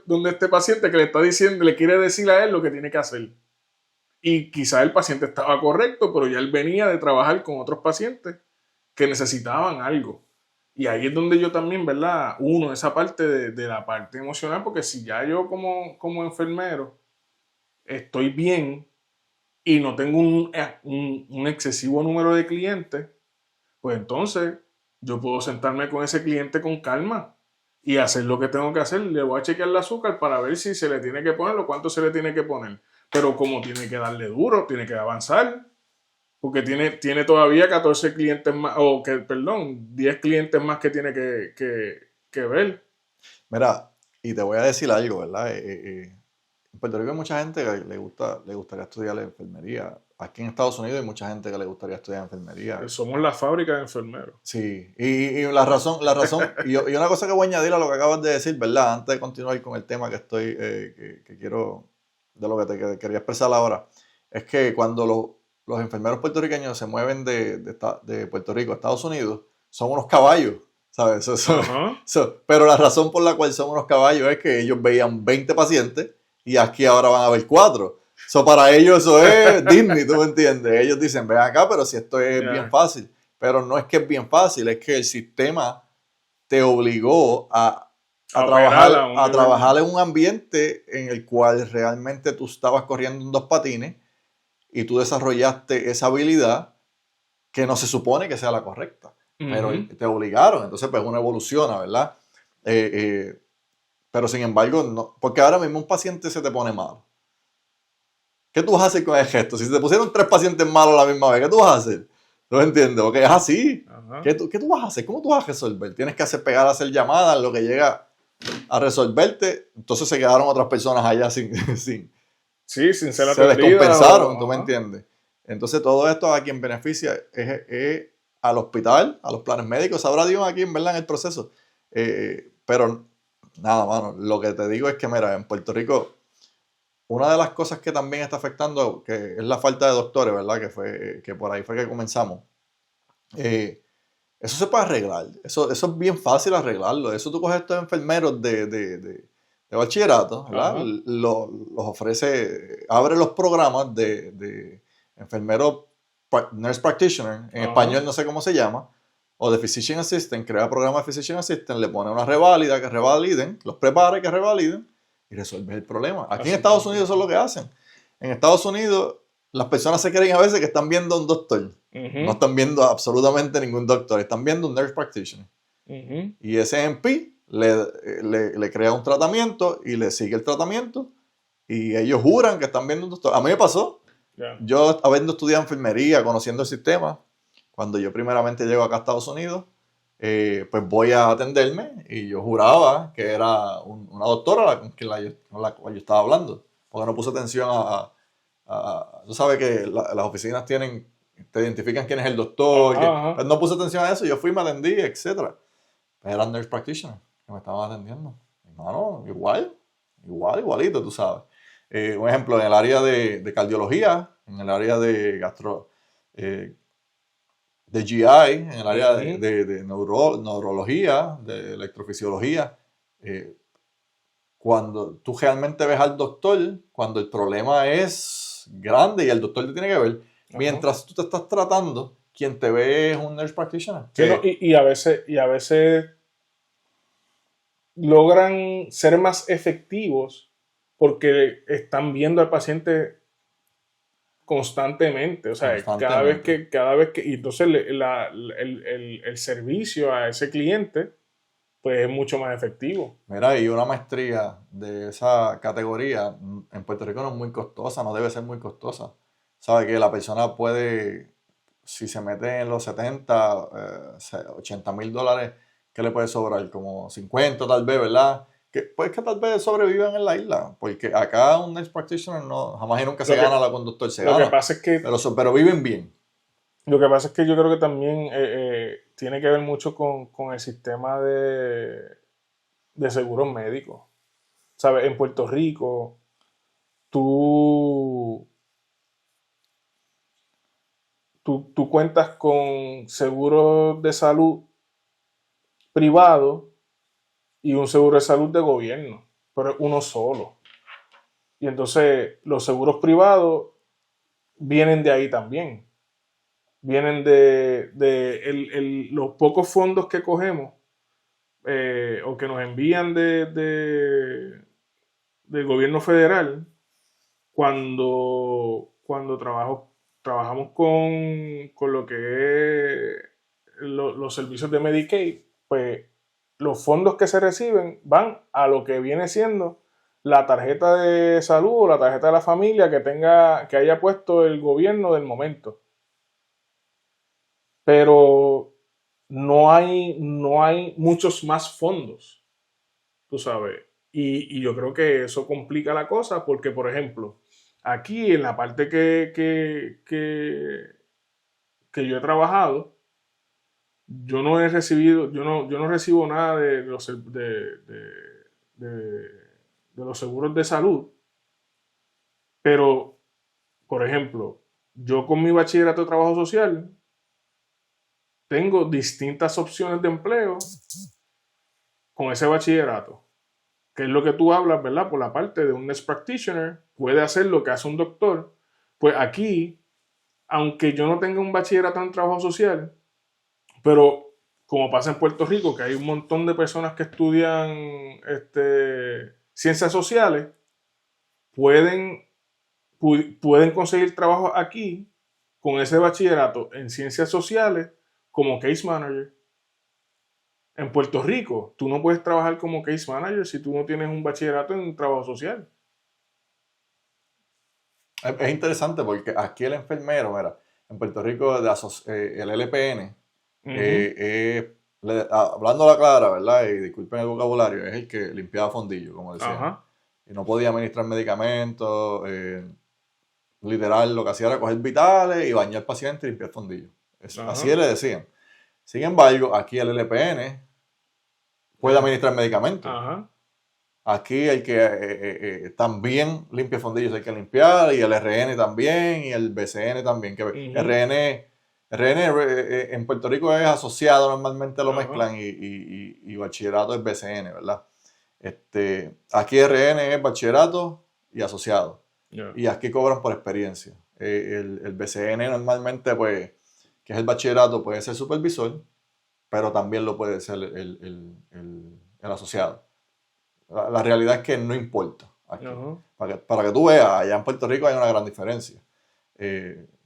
donde este paciente que le está diciendo, le quiere decir a él lo que tiene que hacer. Y quizá el paciente estaba correcto, pero ya él venía de trabajar con otros pacientes que necesitaban algo. Y ahí es donde yo también, ¿verdad? Uno, esa parte de la parte emocional, porque si ya yo como enfermero estoy bien y no tengo un excesivo número de clientes, pues entonces yo puedo sentarme con ese cliente con calma y hacer lo que tengo que hacer. Le voy a chequear el azúcar para ver si se le tiene que poner o cuánto se le tiene que poner. Pero como tiene que darle duro, tiene que avanzar, porque tiene todavía 14 clientes más, perdón, 10 clientes más que tiene que ver. Mira, y te voy a decir algo, ¿verdad? En Puerto Rico hay mucha gente que le gustaría estudiar la enfermería. Aquí en Estados Unidos hay mucha gente que le gustaría estudiar enfermería. Somos la fábrica de enfermeros. Sí, y la razón, y una cosa que voy a añadir a lo que acabas de decir, ¿verdad? Antes de continuar con el tema que que quiero, de lo que te quería expresar ahora, es que cuando los enfermeros puertorriqueños se mueven de Puerto Rico a Estados Unidos, son unos caballos, ¿sabes? Ajá. Pero la razón por la cual son unos caballos es que ellos veían 20 pacientes y aquí ahora van a ver 4. Para ellos eso es Disney, ¿tú me entiendes? Ellos dicen, ven acá, pero si esto es bien Yeah. fácil. Pero no es que es bien fácil, es que el sistema te obligó A operar a un a nivel. trabajar en un ambiente en el cual realmente tú estabas corriendo en 2 patines y tú desarrollaste esa habilidad que no se supone que sea la correcta, pero Ujú. te obligaron, entonces pues uno evoluciona, ¿verdad? Eh, eh, pero sin embargo, no, porque ahora mismo un paciente se te pone malo. ¿Qué tú vas a hacer con el gesto? Si se te pusieron 3 pacientes malos a la misma vez, ¿qué tú vas a hacer? ¿No me entiendes? Porque es así. Ajá. Qué tú vas a hacer? ¿Cómo tú vas a resolver? Tienes que pegar a hacer llamadas, lo que llega a resolverte. Entonces se quedaron otras personas allá sin Sí, sin ser se atendida descompensaron, ¿tú me Ajá. entiendes? Entonces todo esto a quien beneficia es al hospital, a los planes médicos, sabrá Dios aquí en verdad en el proceso. Pero nada, mano, lo que te digo es que, mira, en Puerto Rico una de las cosas que también está afectando, que es la falta de doctores, ¿verdad? Que por ahí fue que comenzamos. Eh, Eso se puede arreglar. Eso es bien fácil arreglarlo. Eso tú coges estos enfermeros de bachillerato, ¿verdad? Ajá. Los ofrece, abre los programas de enfermero, nurse practitioner, en Ajá. español no sé cómo se llama, o de physician assistant, crea programa de physician assistant, le pone una reválida, que revaliden, los prepara y que revaliden, y resuelve el problema. Aquí en Así Estados mismo. Unidos eso es lo que hacen. En Estados Unidos las personas se creen a veces que están viendo a un doctor. No Ujú. están viendo absolutamente ningún doctor, están viendo un nurse practitioner. Ujú. Y ese NP le crea un tratamiento y le sigue el tratamiento y ellos juran que están viendo un doctor. A mí me pasó, Ya. yo habiendo estudiado enfermería, conociendo el sistema, cuando yo primeramente llego acá a Estados Unidos, pues voy a atenderme y yo juraba que era una doctora con la cual yo estaba hablando, porque no puse atención tú sabes que las oficinas te identifican quién es el doctor, Ajá. Ajá. pues no puse atención a eso, yo fui, me atendí, etcétera. Eran nurse practitioner que me estaban atendiendo. Hermano, igualito, tú sabes. Un ejemplo, en el área de cardiología, en el área eh, de GI, en el área Ujú. de neurología, de electrofisiología, eh, cuando tú realmente ves al doctor, cuando el problema es grande y el doctor te tiene que ver, Ajá. mientras tú te estás tratando, quien te ve es un nurse practitioner. Sí, no, y a veces logran ser más efectivos porque están viendo al paciente constantemente, o sea, Constantemente. y entonces el servicio a ese cliente, pues es mucho más efectivo. Mira, y una maestría de esa categoría en Puerto Rico no es muy costosa, no debe ser muy costosa. Sabe que la persona puede, si se mete en los 70, $80,000, ¿qué le puede sobrar? Como 50 tal vez, ¿verdad? que tal vez sobrevivan en la isla, porque acá un nurse practitioner no, jamás y nunca se Lo que- gana la conductor, se Lo que gana, pasa es que pero viven bien. Lo que pasa es que yo creo que también tiene que ver mucho con el sistema de seguros médicos. ¿Sabes? En Puerto Rico, tú, tú cuentas con seguro de salud privado y un seguro de salud de gobierno, pero es uno solo. Y entonces los seguros privados vienen de ahí también. Vienen de los pocos fondos que cogemos o que nos envían del gobierno federal cuando trabajamos con lo que es los servicios de Medicaid, pues los fondos que se reciben van a lo que viene siendo la tarjeta de salud o la tarjeta de la familia que haya puesto el gobierno del momento. Pero no hay muchos más fondos, tú sabes. Y yo creo que eso complica la cosa porque, por ejemplo, aquí en la parte que yo he trabajado, yo no recibo nada de los seguros de salud, pero, por ejemplo, yo con mi bachillerato de trabajo social tengo distintas opciones de empleo con ese bachillerato, que es lo que tú hablas, ¿verdad? Por la parte de un nurse practitioner, puede hacer lo que hace un doctor. Pues aquí, aunque yo no tenga un bachillerato en trabajo social, pero como pasa en Puerto Rico, que hay un montón de personas que estudian ciencias sociales, pueden, pueden conseguir trabajo aquí con ese bachillerato en ciencias sociales como case manager. En Puerto Rico, tú no puedes trabajar como case manager si tú no tienes un bachillerato en trabajo social. Es interesante porque aquí el enfermero, mira, en Puerto Rico el LPN, Ujú. hablando a la clara, ¿verdad? Y disculpen el vocabulario, es el que limpiaba fondillo, como decían. Ajá. Y no podía administrar medicamentos, literal, lo que hacía era coger vitales y bañar al paciente y limpiar fondillo. Así Ajá. le decían. Sin embargo, aquí el LPN puede administrar medicamentos. Ajá. Aquí el que también limpia fondillos hay que limpiar, y el RN también, y el BCN también. Que Ujú. RN en Puerto Rico es asociado, normalmente lo Ajá. mezclan, y bachillerato es BCN, ¿verdad? Aquí RN es bachillerato y asociado. Ya. Y aquí cobran por experiencia. El BCN normalmente, pues, que es el bachillerato, puede ser supervisor, pero también lo puede ser el asociado. La realidad es que no importa aquí. Ajá. Para que tú veas, allá en Puerto Rico hay una gran diferencia.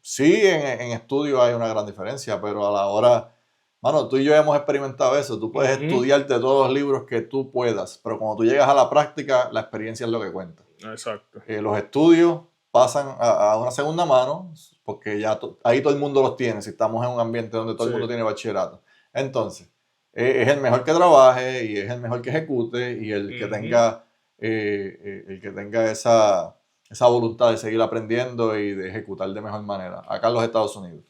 Sí, en estudio hay una gran diferencia, pero a la hora, mano, tú y yo hemos experimentado eso. Tú puedes Ujú. estudiarte todos los libros que tú puedas, pero cuando tú llegas a la práctica, la experiencia es lo que cuenta. Exacto. Los estudios pasan a una segunda mano, porque ya ahí todo el mundo los tiene, si estamos en un ambiente donde todo el mundo Sí. tiene bachillerato. Entonces, es el mejor que trabaje, y es el mejor que ejecute, y Ujú. el que tenga esa voluntad de seguir aprendiendo y de ejecutar de mejor manera, acá en los Estados Unidos.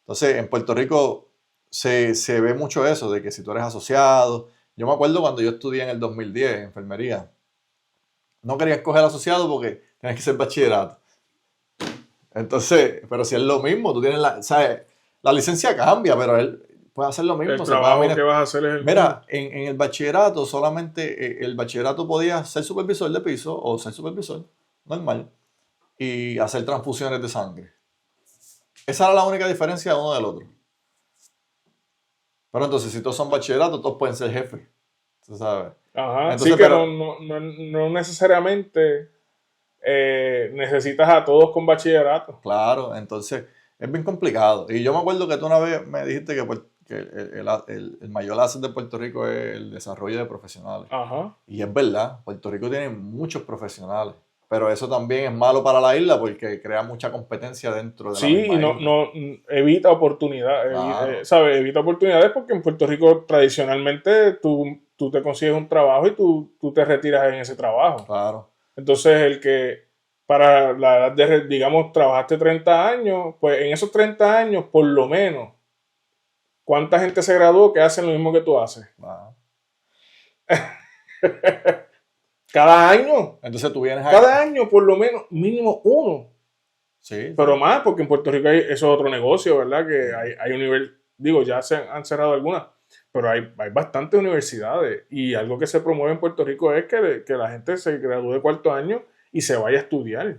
Entonces, en Puerto Rico se ve mucho eso, de que si tú eres asociado, yo me acuerdo cuando yo estudié en el 2010, enfermería, no quería escoger asociado porque tienes que ser bachillerato. Entonces, pero si es lo mismo, tú tienes ¿sabes? La licencia cambia, pero él puede hacer lo El mismo, se puede trabajo que administrar. vas a hacer es el Mira, mismo. en el bachillerato solamente el bachillerato podía ser supervisor de piso o ser supervisor normal y hacer transfusiones de sangre. Esa era la única diferencia de uno del otro. Pero entonces, si todos son bachilleratos, todos pueden ser jefes. ¿Tú sabes? Ajá. Sí Entonces, que pero no necesariamente necesitas a todos con bachillerato. claro, entonces es bien complicado. Y yo me acuerdo que tú una vez me dijiste que el mayor asset de Puerto Rico es el desarrollo de profesionales. Ajá. Y es verdad, Puerto Rico tiene muchos profesionales, pero eso también es malo para la isla porque crea mucha competencia dentro de la Sí, y misma isla. evita oportunidades, Claro, ¿sabes? Evita oportunidades porque en Puerto Rico tradicionalmente tú tú te consigues un trabajo y tú te retiras en ese trabajo. Claro. Entonces, el que para la edad de, digamos, trabajaste 30 años, pues en esos 30 años, por lo menos, ¿cuánta gente se graduó que hacen lo mismo que tú haces? Wow. Cada año. Entonces tú vienes Cada año, por lo menos, mínimo uno. Sí. Pero más, porque en Puerto Rico eso es otro negocio, ¿verdad? Que hay un nivel, digo, ya se han cerrado algunas, pero hay bastantes universidades. Y algo que se promueve en Puerto Rico es que la gente se gradúe de cuarto año y se vaya a estudiar.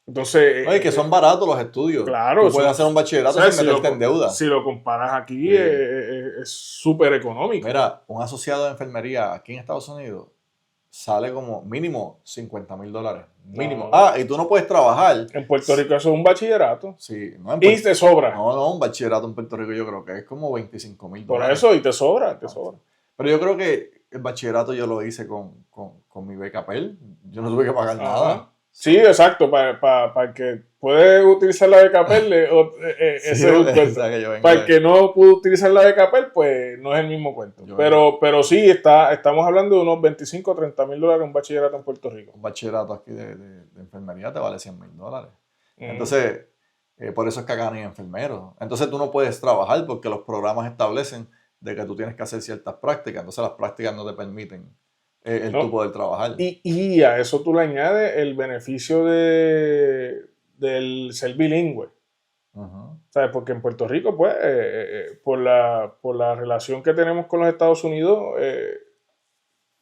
Entonces... Oye, que son baratos los estudios. Claro. Tú puedes hacer un bachillerato sin meterte en deuda. Si lo comparas aquí, es súper económico. Mira, un asociado de enfermería aquí en Estados Unidos sale como mínimo $50,000. Mínimo. No. Y tú no puedes trabajar. En Puerto Rico eso es un bachillerato. Sí. Y te sobra. No, un bachillerato en Puerto Rico yo creo que es como $25,000. Por eso, y te sobra, te sobra. Pero yo creo que el bachillerato yo lo hice con mi beca Pell. Yo no tuve que pagar nada. Sí, exacto, para el que puede utilizar la beca Pell, ese es un cuento. Para el que no pudo utilizar la beca Pell, pues no es el mismo cuento. Pero sí, estamos hablando de unos 25 o 30 mil dólares un bachillerato en Puerto Rico. Un bachillerato aquí de enfermería te vale $100,000. Entonces, por eso es que acá no hay enfermeros. Entonces tú no puedes trabajar porque los programas establecen de que tú tienes que hacer ciertas prácticas. Entonces las prácticas no te permiten tú poder trabajar. Y a eso tú le añades el beneficio del ser bilingüe. ¿Sabes? Porque en Puerto Rico, pues, por la relación que tenemos con los Estados Unidos,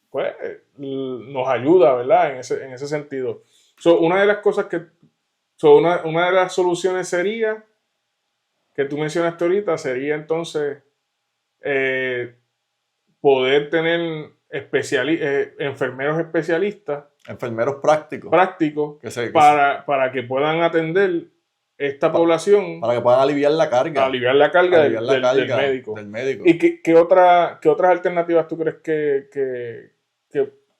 pues, nos ayuda, ¿verdad? En ese sentido. Una de las cosas una de las soluciones sería, que tú mencionaste ahorita, sería entonces poder tener enfermeros especialistas. Enfermeros prácticos. Para que puedan atender esta población. Para que puedan aliviar la carga. Del médico. ¿Y qué otras alternativas tú crees que...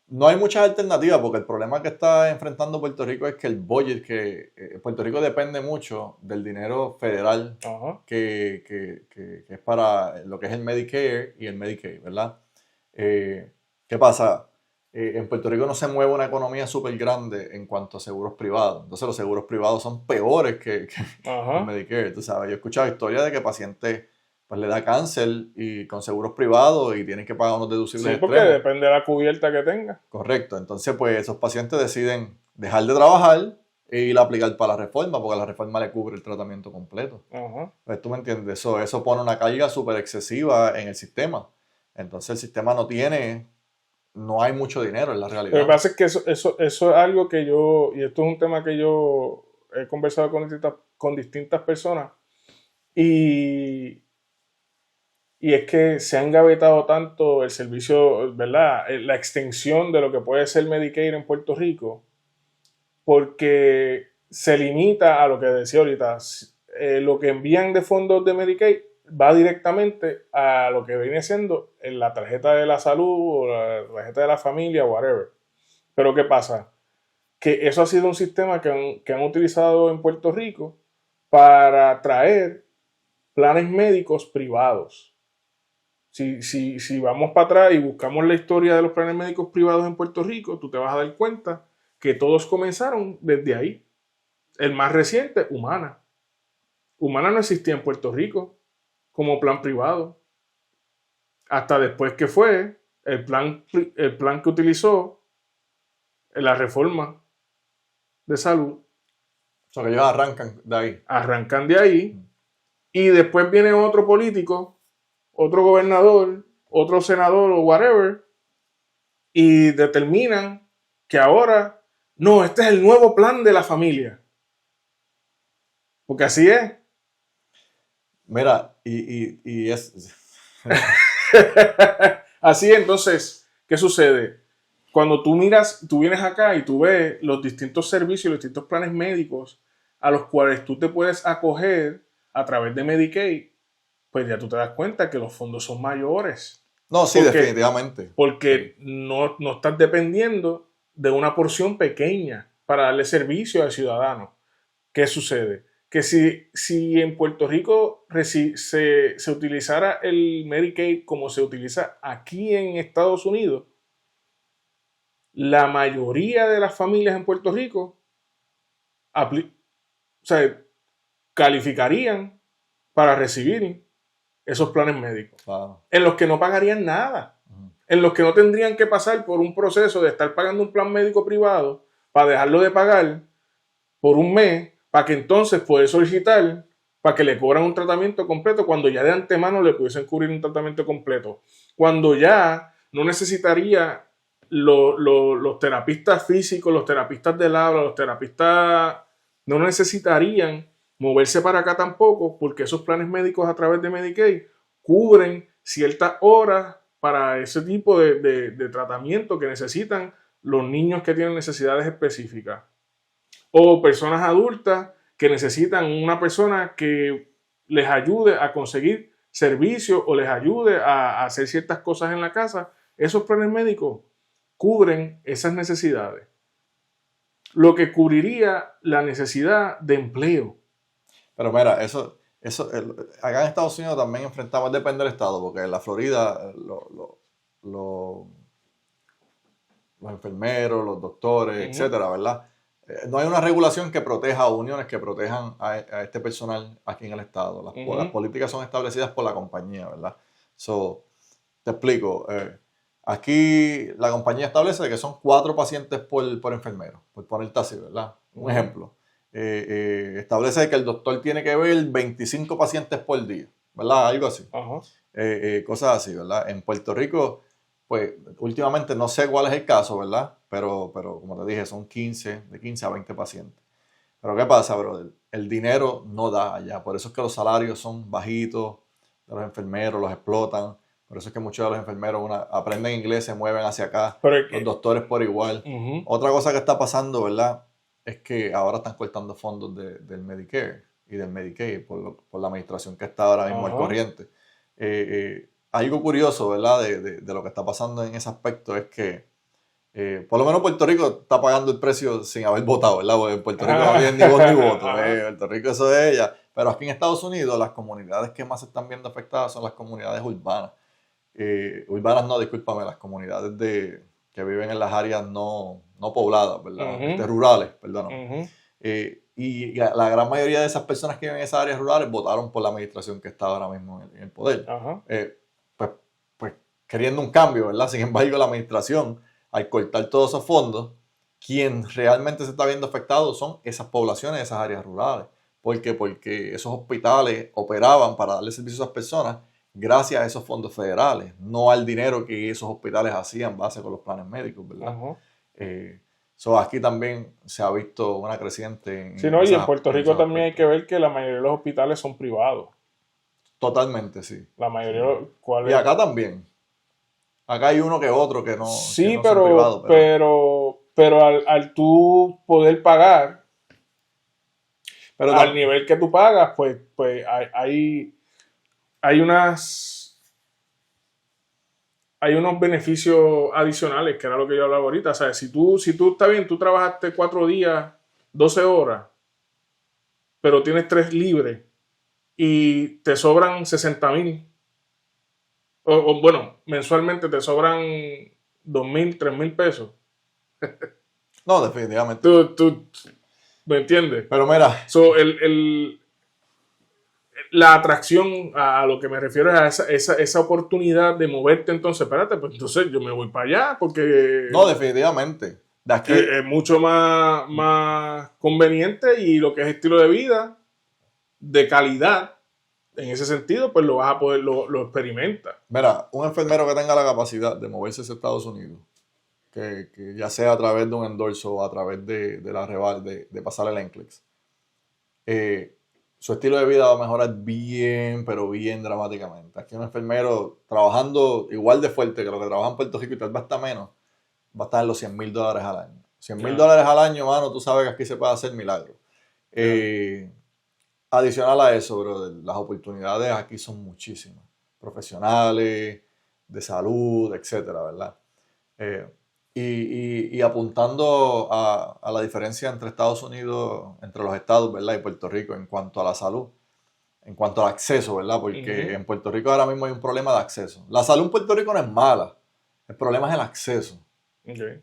No hay muchas alternativas porque el problema que está enfrentando Puerto Rico es que el budget, Puerto Rico depende mucho del dinero federal que es para lo que es el Medicare y el Medicaid, ¿verdad? ¿Qué pasa? En Puerto Rico no se mueve una economía súper grande en cuanto a seguros privados. Entonces los seguros privados son peores que el Medicare. Tú sabes, yo he escuchado historias de que pacientes pues le da cáncer y con seguros privados y tienen que pagar unos deducibles extremos. Sí, porque depende de la cubierta que tenga. Correcto. Entonces, pues esos pacientes deciden dejar de trabajar e ir a aplicar para la reforma, porque la reforma le cubre el tratamiento completo. Pues tú me entiendes, eso pone una carga súper excesiva en el sistema. Entonces el sistema no hay mucho dinero en la realidad. Lo que pasa es que eso es algo que y esto es un tema que yo he conversado con distintas personas, y es que se ha engavetado tanto el servicio, ¿verdad? La extensión de lo que puede ser Medicaid en Puerto Rico, porque se limita a lo que decía ahorita. Lo que envían de fondos de Medicaid va directamente a lo que viene siendo la tarjeta de la salud o la tarjeta de la familia, whatever. Pero ¿qué pasa? Que eso ha sido un sistema que han utilizado en Puerto Rico para traer planes médicos privados. Si vamos para atrás y buscamos la historia de los planes médicos privados en Puerto Rico, tú te vas a dar cuenta que todos comenzaron desde ahí. El más reciente, Humana. Humana no existía en Puerto Rico como plan privado. Hasta después que fue el plan que utilizó la reforma de salud. O sea, que ellos arrancan de ahí. Arrancan de ahí. Y después viene otro político, otro gobernador, otro senador o whatever, y determinan que ahora, no, este es el nuevo plan de la familia. Porque así es. Mira, y es... Así, entonces, ¿qué sucede? Cuando tú vienes acá y tú ves los distintos servicios, los distintos planes médicos a los cuales tú te puedes acoger a través de Medicaid, pues ya tú te das cuenta que los fondos son mayores. No, sí, definitivamente. Porque no estás dependiendo de una porción pequeña para darle servicio al ciudadano. ¿Qué sucede? que si en Puerto Rico se utilizara el Medicaid como se utiliza aquí en Estados Unidos, la mayoría de las familias en Puerto Rico o sea, calificarían para recibir esos planes médicos, Claro. en los que no pagarían nada, en los que no tendrían que pasar por un proceso de estar pagando un plan médico privado para dejarlo de pagar por un mes, para que entonces poder solicitar para que le cobran un tratamiento completo cuando ya de antemano le pudiesen cubrir un tratamiento completo, cuando ya no necesitaría los terapistas físicos, los terapistas del habla, los terapistas no necesitarían moverse para acá tampoco, porque esos planes médicos a través de Medicaid cubren ciertas horas para ese tipo de tratamiento que necesitan los niños que tienen necesidades específicas o personas adultas que necesitan una persona que les ayude a conseguir servicios o les ayude a hacer ciertas cosas en la casa. Esos planes médicos cubren esas necesidades, lo que cubriría la necesidad de empleo. Pero mira, acá en Estados Unidos también enfrentamos, depende del estado, porque en la Florida los enfermeros, los doctores, etcétera, ¿verdad? No hay una regulación que proteja o uniones que protejan a este personal aquí en el estado. Las políticas son establecidas por la compañía, ¿verdad? Te explico. Aquí la compañía establece que son 4 pacientes por enfermero, por ponerte así, ¿verdad? Un ejemplo. Establece que el doctor tiene que ver 25 pacientes por día, ¿verdad? Algo así. Cosas así, ¿verdad? En Puerto Rico, pues últimamente no sé cuál es el caso, ¿verdad? Pero como te dije, son de 15 a 20 pacientes. Pero ¿qué pasa, brother? El dinero no da allá. Por eso es que los salarios son bajitos de los enfermeros, los explotan. Por eso es que muchos de los enfermeros aprenden inglés, se mueven hacia acá. Los doctores por igual. Otra cosa que está pasando, ¿verdad? Es que ahora están cortando fondos del Medicare y del Medicaid por la administración que está ahora mismo al corriente. Algo curioso, ¿verdad? De lo que está pasando en ese aspecto es que por lo menos Puerto Rico está pagando el precio sin haber votado, ¿verdad? Porque en Puerto Rico no tienen ni voz ni voto. Puerto Rico eso es ella. Pero aquí en Estados Unidos las comunidades que más se están viendo afectadas son las comunidades urbanas. Urbanas no, discúlpame, las comunidades que viven en las áreas no pobladas, ¿verdad? Rurales, perdón. Y la gran mayoría de esas personas que viven en esas áreas rurales votaron por la administración que está ahora mismo en el poder. Pues queriendo un cambio, ¿verdad? Sin embargo, la administración, al cortar todos esos fondos, quien realmente se está viendo afectado son esas poblaciones, esas áreas rurales. ¿Por qué? Porque esos hospitales operaban para darle servicio a esas personas gracias a esos fondos federales, no al dinero que esos hospitales hacían base con los planes médicos, ¿verdad? Aquí también se ha visto una creciente... Sí, no, y en Puerto Rico también hay que ver que la mayoría de los hospitales son privados. Totalmente, sí. La mayoría... ¿Cuál es? Y acá también. Acá hay uno que otro que no, sí, que no son privados. Pero al tú poder pagar, pero al nivel que tú pagas, pues hay unos beneficios adicionales, que era lo que yo hablaba ahorita. O sea, si tú está bien, tú trabajaste 4 días, 12 horas, pero tienes 3 libres y te sobran 60,000. O bueno, mensualmente te sobran 2,000, 3,000 pesos. No, definitivamente. ¿Tú me entiendes? Pero mira. La atracción a lo que me refiero es a esa oportunidad de moverte. Entonces, espérate, pues entonces yo me voy para allá porque... No, definitivamente. De aquí es mucho más conveniente y lo que es estilo de vida, de calidad, en ese sentido, pues lo vas a poder, lo experimenta. Mira, un enfermero que tenga la capacidad de moverse hacia Estados Unidos, que ya sea a través de un endorso o a través de la Reval, de pasar el NCLEX, su estilo de vida va a mejorar bien, pero bien dramáticamente. Aquí un enfermero trabajando igual de fuerte que lo que trabaja en Puerto Rico y tal vez hasta menos, va a estar en los $100,000 al año. $100,000 al año, mano, tú sabes que aquí se puede hacer milagros. Adicional a eso, brother, las oportunidades aquí son muchísimas. Profesionales, de salud, etcétera, ¿verdad? y apuntando a la diferencia entre Estados Unidos, entre los estados, ¿verdad? Y Puerto Rico en cuanto a la salud, en cuanto al acceso, ¿verdad? Porque en Puerto Rico ahora mismo hay un problema de acceso. La salud en Puerto Rico no es mala, el problema es el acceso. Okay.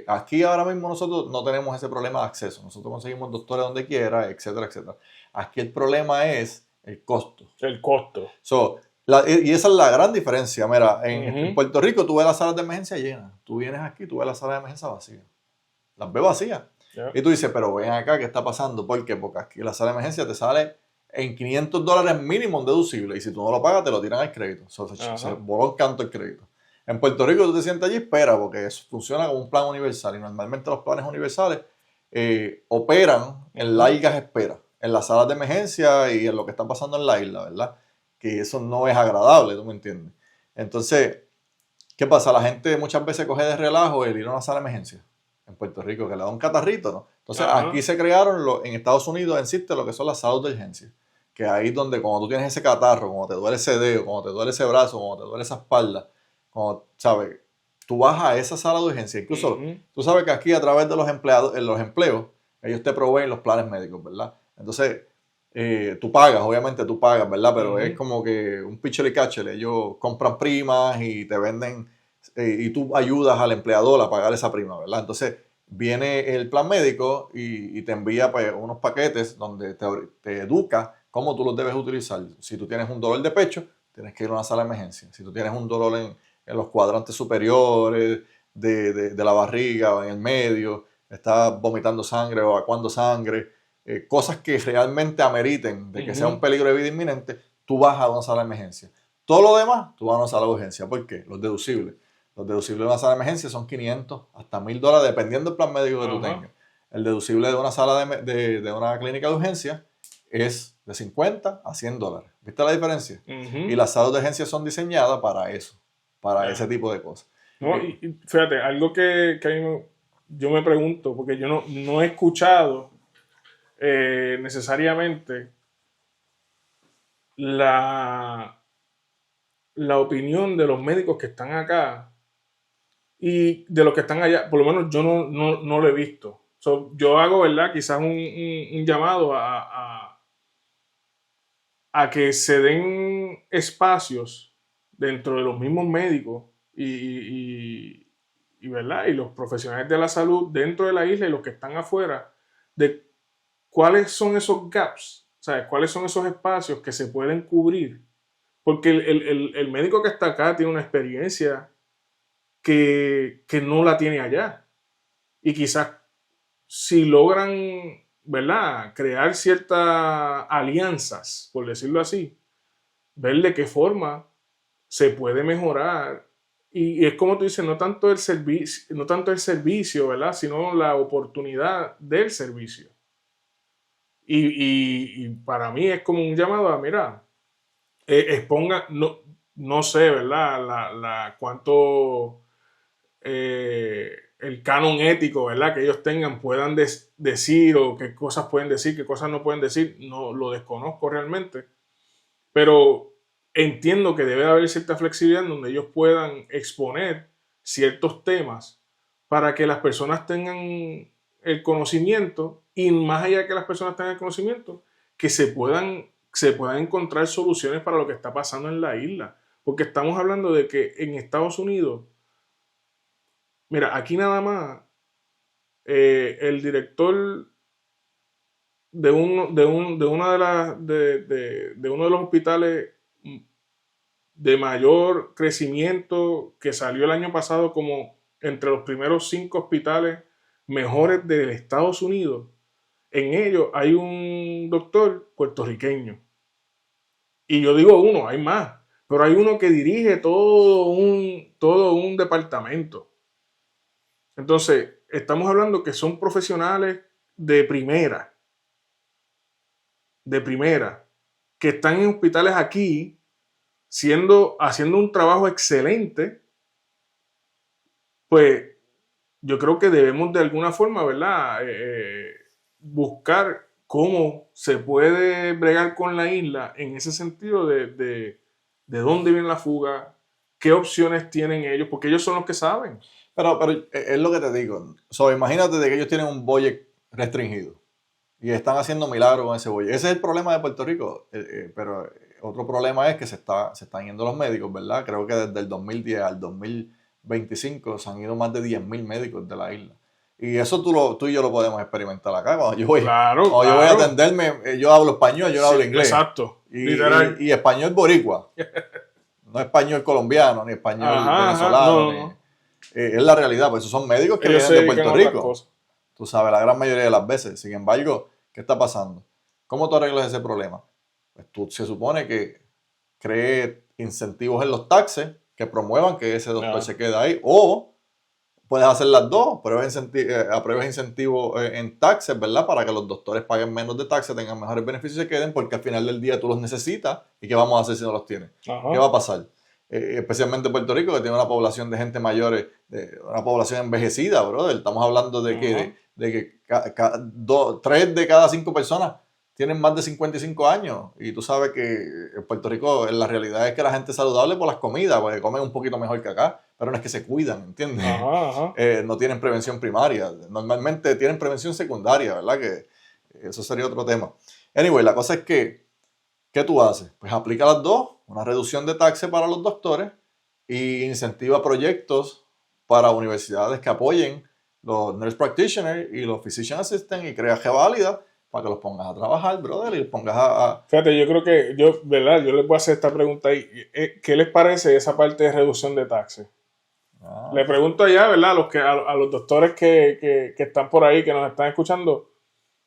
Aquí ahora mismo nosotros no tenemos ese problema de acceso. Nosotros conseguimos doctores donde quiera, etcétera, etcétera. Aquí el problema es el costo. El costo. Y esa es la gran diferencia. Mira, en Puerto Rico tú ves las salas de emergencia llenas. Tú vienes aquí, tú ves las salas de emergencia vacías. Las ves vacías. Yeah. Y tú dices, pero ven acá, ¿qué está pasando? ¿Por qué? Porque aquí la sala de emergencia te sale en $500 mínimo deducible. Y si tú no lo pagas, te lo tiran al crédito. Se voló el canto el crédito. En Puerto Rico tú te sientas allí y esperas, porque eso funciona como un plan universal. Y normalmente los planes universales operan en largas esperas. En las salas de emergencia y en lo que está pasando en la isla, ¿verdad? Que eso no es agradable, ¿tú me entiendes? Entonces, ¿qué pasa? La gente muchas veces coge de relajo el ir a una sala de emergencia en Puerto Rico, que le da un catarrito, ¿no? Entonces, aquí se crearon, en Estados Unidos existe lo que son las salas de urgencia, que ahí es donde cuando tú tienes ese catarro, cuando te duele ese dedo, cuando te duele ese brazo, cuando te duele esa espalda, cuando, ¿sabes? Tú vas a esa sala de urgencia. Incluso, tú sabes que aquí a través de los empleados, en los empleos, ellos te proveen los planes médicos, ¿verdad? Entonces, tú pagas, obviamente tú pagas, ¿verdad? Pero es como que un pitcher y catcher. Ellos compran primas y te venden, y tú ayudas al empleador a pagar esa prima, ¿verdad? Entonces, viene el plan médico y te envía pues, unos paquetes donde te educa cómo tú los debes utilizar. Si tú tienes un dolor de pecho, tienes que ir a una sala de emergencia. Si tú tienes un dolor en los cuadrantes superiores de la barriga o en el medio, estás vomitando sangre o evacuando sangre, cosas que realmente ameriten de que sea un peligro de vida inminente, tú vas a una sala de emergencia. Todo lo demás, tú vas a una sala de urgencia. ¿Por qué? Los deducibles. Los deducibles de una sala de emergencia son $500 hasta $1,000, dependiendo del plan médico que tú tengas. El deducible de una sala de una clínica de urgencia es de $50 a $100. ¿Viste la diferencia? Y las salas de urgencia son diseñadas para eso, para ese tipo de cosas. No, y fíjate, algo que yo me pregunto, porque yo no he escuchado necesariamente la opinión de los médicos que están acá y de los que están allá. Por lo menos yo no lo he visto. Yo hago, ¿verdad? Quizás un llamado a que se den espacios dentro de los mismos médicos y ¿verdad? Y los profesionales de la salud dentro de la isla y los que están afuera, de cuáles son esos gaps, ¿sabes? Cuáles son esos espacios que se pueden cubrir. Porque el médico que está acá tiene una experiencia que no la tiene allá. Y quizás si logran, ¿verdad?, crear ciertas alianzas, por decirlo así, ver de qué forma se puede mejorar. Y es como tú dices, no tanto el servicio, ¿verdad?, sino la oportunidad del servicio. Y para mí es como un llamado a, mira, exponga, no sé, ¿verdad?, cuánto el canon ético, ¿verdad?, que ellos tengan, puedan decir, o qué cosas pueden decir, qué cosas no pueden decir, no lo desconozco realmente, pero entiendo que debe haber cierta flexibilidad en donde ellos puedan exponer ciertos temas para que las personas tengan el conocimiento, y más allá de que las personas tengan el conocimiento, que se puedan encontrar soluciones para lo que está pasando en la isla. Porque estamos hablando de que en Estados Unidos, mira, aquí nada más, el director de uno de los hospitales de mayor crecimiento, que salió el año pasado como entre los primeros 5 hospitales mejores de Estados Unidos, en ellos hay un doctor puertorriqueño. Y yo digo uno, hay más, pero hay uno que dirige todo un departamento. Entonces, estamos hablando que son profesionales de primera, que están en hospitales aquí, haciendo un trabajo excelente. Pues yo creo que debemos de alguna forma, ¿verdad?, buscar cómo se puede bregar con la isla en ese sentido de dónde viene la fuga, qué opciones tienen ellos, porque ellos son los que saben. Pero es lo que te digo. Imagínate de que ellos tienen un budget restringido y están haciendo milagros con ese budget. Ese es el problema de Puerto Rico. Pero otro problema es que se están yendo los médicos, ¿verdad? Creo que desde el 2010 al 2025 se han ido más de 10.000 médicos de la isla. Y eso tú y yo lo podemos experimentar acá. Cuando yo voy a atenderme, yo hablo español, yo no hablo inglés. Exacto. Literal. Y español boricua. No español colombiano, ni español venezolano. No. Es la realidad, pues esos son médicos que vienen de Puerto Rico. Tú sabes, la gran mayoría de las veces. Sin embargo, ¿qué está pasando? ¿Cómo tú arreglas ese problema? Pues tú se supone que cree incentivos en los taxes que promuevan que ese doctor se quede ahí. O puedes hacer las dos, apruebas incentivos en taxes, ¿verdad? Para que los doctores paguen menos de taxes, tengan mejores beneficios y se queden, porque al final del día tú los necesitas. ¿Y qué vamos a hacer si no los tienes? Ajá. ¿Qué va a pasar? Especialmente Puerto Rico, que tiene una población de gente mayor, una población envejecida, brother. Estamos hablando de que 3 de cada 5 personas tienen más de 55 años. Y tú sabes que en Puerto Rico la realidad es que la gente es saludable por las comidas, porque comen un poquito mejor que acá, pero no es que se cuidan, ¿entiendes? No tienen prevención primaria. Normalmente tienen prevención secundaria, ¿verdad? Que eso sería otro tema. Anyway, la cosa es que, ¿qué tú haces? Pues aplica las dos, una reducción de taxes para los doctores y incentiva proyectos para universidades que apoyen los nurse practitioners y los physician assistants y crea válida para que los pongas a trabajar, brother, y los pongas a... Fíjate, yo creo que ¿verdad? Yo les voy a hacer esta pregunta ahí. ¿Qué les parece esa parte de reducción de taxes? Le pregunto allá, ¿verdad? A los doctores que están por ahí, que nos están escuchando,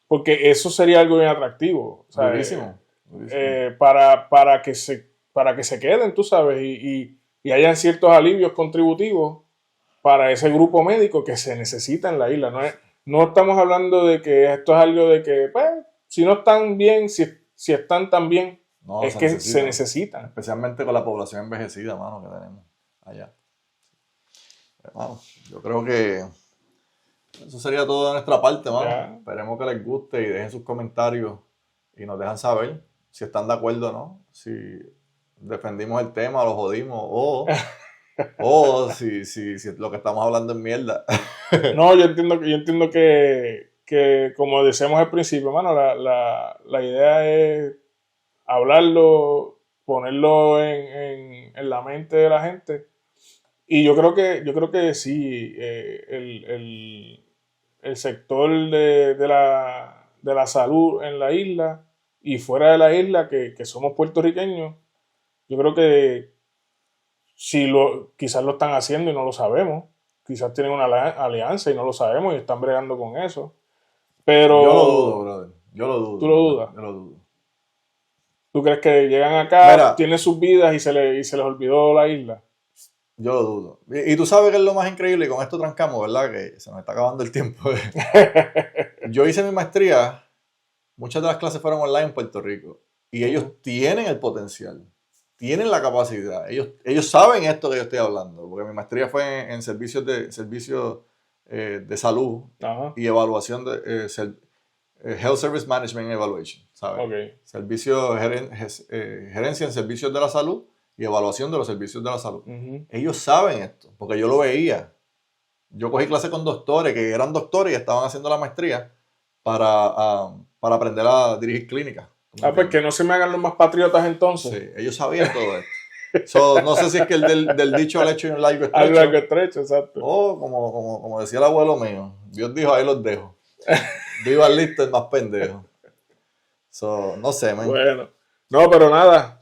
porque eso sería algo bien atractivo. O sea, buenísimo. Para que se queden, tú sabes, y hayan ciertos alivios contributivos para ese grupo médico que se necesita en la isla. No estamos hablando de que esto es algo de que, pues, si no están bien, si están tan bien, es que se necesitan. Especialmente con la población envejecida, mano, que tenemos allá. Bueno, yo creo que eso sería todo de nuestra parte, mano. Ya. Esperemos que les guste y dejen sus comentarios y nos dejan saber si están de acuerdo o no, si defendimos el tema, lo jodimos o si lo que estamos hablando es mierda. No, yo entiendo que como decíamos al principio, mano, la idea es hablarlo, ponerlo en la mente de la gente. Y yo creo que sí, el sector de la salud en la isla y fuera de la isla, que somos puertorriqueños, yo creo que quizás lo están haciendo y no lo sabemos. Quizás tienen una alianza y no lo sabemos y están bregando con eso. Pero... Yo lo dudo, brother. Yo lo dudo. ¿Tú lo dudas? Yo lo dudo. ¿Tú crees que llegan acá, Mira, tienen sus vidas y se les olvidó la isla? Yo lo dudo. Y tú sabes que es lo más increíble, y con esto trancamos, ¿verdad? Que se nos está acabando el tiempo. Yo hice mi maestría, muchas de las clases fueron online en Puerto Rico. Y ellos tienen el potencial, tienen la capacidad. Ellos saben esto que yo estoy hablando, porque mi maestría fue en servicios de salud y evaluación de Health Service Management Evaluation, ¿sabes? Gerencia en servicios de la salud y evaluación de los servicios de la salud. Ellos saben esto, porque yo lo veía. Yo cogí clases con doctores que eran doctores y estaban haciendo la maestría para aprender a dirigir clínicas. Pues que no se me hagan los más patriotas entonces. Sí, ellos sabían todo esto. No sé si es que el del dicho al hecho y un largo estrecho. Al largo estrecho, exacto. O como decía el abuelo mío, Dios dijo, ahí los dejo. Viva el listo, el más pendejo. No sé, man. Bueno, no, pero nada.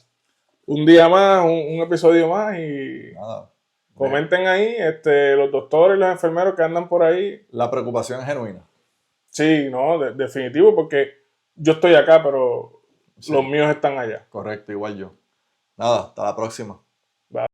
Un día más, un episodio más y nada. Comenten ahí, los doctores y los enfermeros que andan por ahí. La preocupación es genuina. Sí, no, definitivo, porque yo estoy acá, pero los míos están allá. Correcto, igual yo. Nada, hasta la próxima.